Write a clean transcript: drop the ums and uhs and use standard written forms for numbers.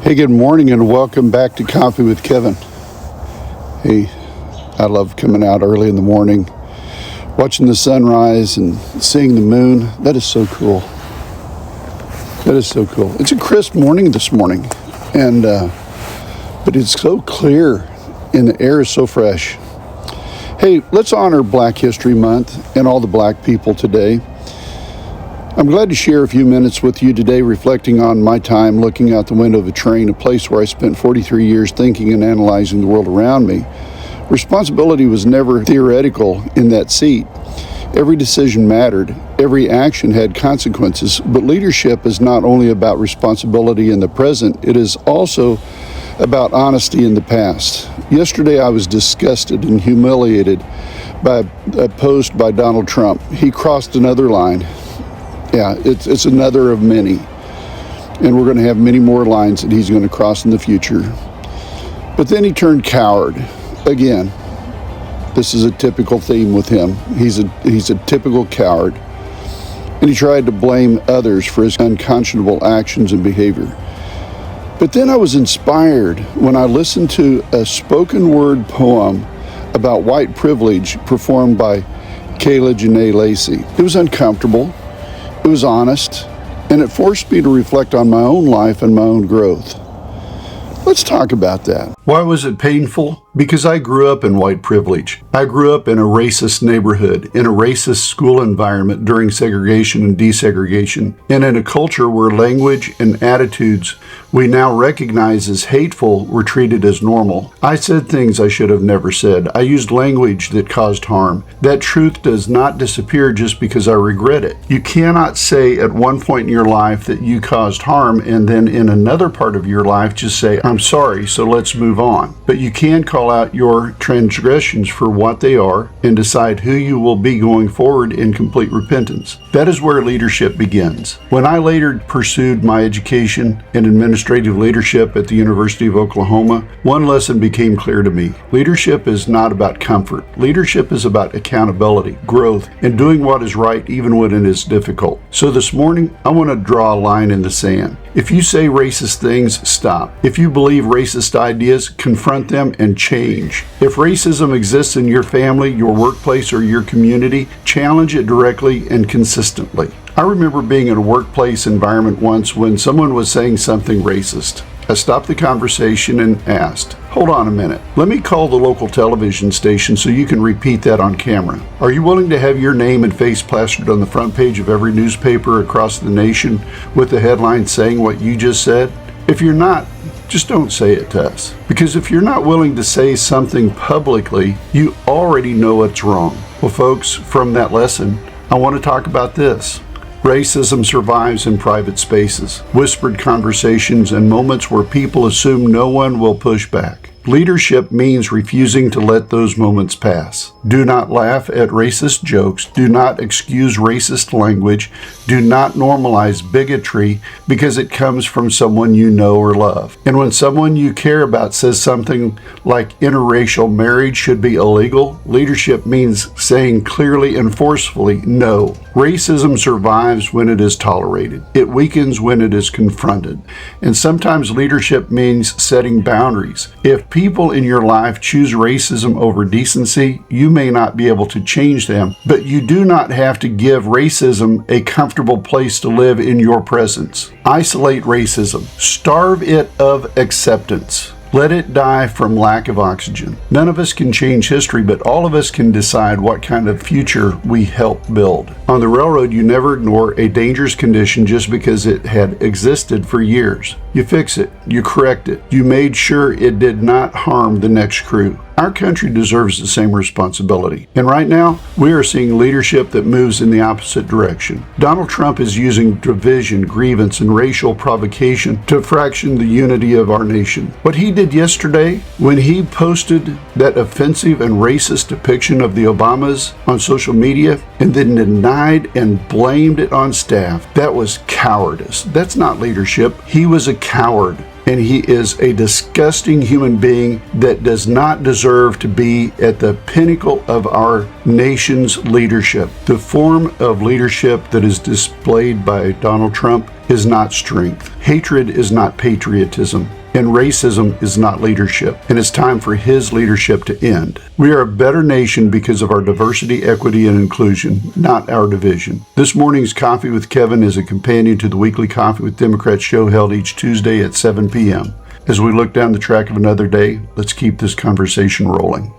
Hey, good morning and welcome back to Coffee with Kevin. Hey, I love coming out early in the morning, watching the sunrise and seeing the moon. That is so cool. That is so cool. It's a crisp morning this morning, and but it's so clear and the air is so fresh. Hey, let's honor Black History Month and all the black people today. I'm glad to share a few minutes with you today reflecting on my time looking out the window of a train, a place where I spent 43 years thinking and analyzing the world around me. Responsibility was never theoretical in that seat. Every decision mattered. Every action had consequences. But leadership is not only about responsibility in the present, it is also about honesty in the past. Yesterday I was disgusted and humiliated by a post by Donald Trump. He crossed another line. Yeah, it's another of many. And we're going to have many more lines that he's going to cross in the future. But then he turned coward. Again, this is a typical theme with him. He's a typical coward. And he tried to blame others for his unconscionable actions and behavior. But then I was inspired when I listened to a spoken word poem about white privilege performed by Kyla Jenee Lacey. It was uncomfortable. It was honest, and it forced me to reflect on my own life and my own growth. Let's talk about that. Why was it painful? Because I grew up in white privilege. I grew up in a racist neighborhood, in a racist school environment during segregation and desegregation, and in a culture where language and attitudes we now recognize as hateful were treated as normal. I said things I should have never said. I used language that caused harm. That truth does not disappear just because I regret it. You cannot say at one point in your life that you caused harm and then in another part of your life just say, I'm sorry, so let's move on. But you can call out your transgressions for what they are and decide who you will be going forward in complete repentance. That is where leadership begins. When I later pursued my education in administrative leadership at the University of Oklahoma, one lesson became clear to me. Leadership is not about comfort. Leadership is about accountability, growth, and doing what is right even when it is difficult. So this morning, I want to draw a line in the sand. If you say racist things, stop. If you believe racist ideas, confront them and change. If racism exists in your family, your workplace, or your community, challenge it directly and consistently. I remember being in a workplace environment once when someone was saying something racist. I stopped the conversation and asked, hold on a minute. Let me call the local television station so you can repeat that on camera. Are you willing to have your name and face plastered on the front page of every newspaper across the nation with the headline saying what you just said? If you're not, just don't say it to us. Because if you're not willing to say something publicly, you already know it's wrong. Well, folks, from that lesson, I want to talk about this. Racism survives in private spaces, whispered conversations, and moments where people assume no one will push back. Leadership means refusing to let those moments pass. Do not laugh at racist jokes. Do not excuse racist language. Do not normalize bigotry because it comes from someone you know or love. And when someone you care about says something like interracial marriage should be illegal, leadership means saying clearly and forcefully, no. Racism survives when it is tolerated. It weakens when it is confronted. And sometimes leadership means setting boundaries. If people in your life choose racism over decency, you may not be able to change them, but you do not have to give racism a comfortable place to live in your presence. Isolate racism. Starve it of acceptance. Let it die from lack of oxygen. None of us can change history, but all of us can decide what kind of future we help build. On the railroad, you never ignore a dangerous condition just because it had existed for years. You fix it. You correct it. You made sure it did not harm the next crew. Our country deserves the same responsibility. And right now, we are seeing leadership that moves in the opposite direction. Donald Trump is using division, grievance, and racial provocation to fraction the unity of our nation. What he did yesterday, when he posted that offensive and racist depiction of the Obamas on social media, and then denied and blamed it on staff, that was cowardice. That's not leadership. He was a coward. And he is a disgusting human being that does not deserve to be at the pinnacle of our nation's leadership. The form of leadership that is displayed by Donald Trump is not strength. Hatred is not patriotism. And racism is not leadership, and it's time for his leadership to end. We are a better nation because of our diversity, equity, and inclusion, not our division. This morning's Coffee with Kevin is a companion to the weekly Coffee with Democrats show held each Tuesday at 7 p.m. As we look down the track of another day, let's keep this conversation rolling.